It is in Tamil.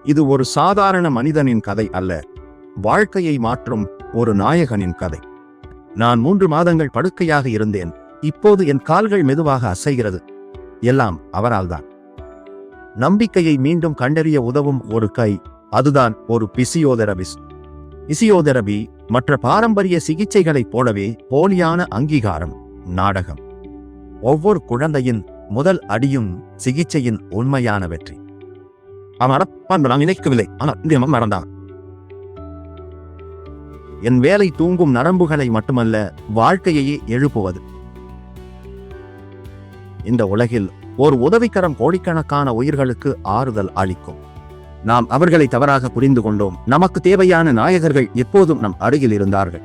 இது ஒரு சாதாரண மனிதனின் கதை அல்ல, வாழ்க்கையை மாற்றும் ஒரு நாயகனின் கதை. நான் 3 மாதங்கள் படுக்கையாக இருந்தேன். இப்போது என் கால்கள் மெதுவாக அசைகிறது. எல்லாம் அவரால்தான். நம்பிக்கையை மீண்டும் கண்டறிய உதவும் ஒரு கை, அதுதான் ஒரு பிசியோதெரபிஸ்ட். பிசியோதெரபி மற்ற பாரம்பரிய சிகிச்சைகளைப் போலவே போலியான அங்கீகாரம், நாடகம். ஒவ்வொரு குழந்தையின் முதல் அடியும் சிகிச்சையின் உண்மையான வெற்றி. நான் நினைக்கவில்லை, ஆனால் மறந்தான். என் வேலை தூங்கும் நரம்புகளை மட்டுமல்ல, வாழ்க்கையையே எழுப்புவது. இந்த உலகில் ஒரு உதவிக்கரம் கோடிக்கணக்கான உயிர்களுக்கு ஆறுதல் அளிக்கும். நாம் அவர்களை தவறாக புரிந்து கொண்டோம். நமக்கு தேவையான நாயகர்கள் எப்போதும் நம் அருகில் இருந்தார்கள்.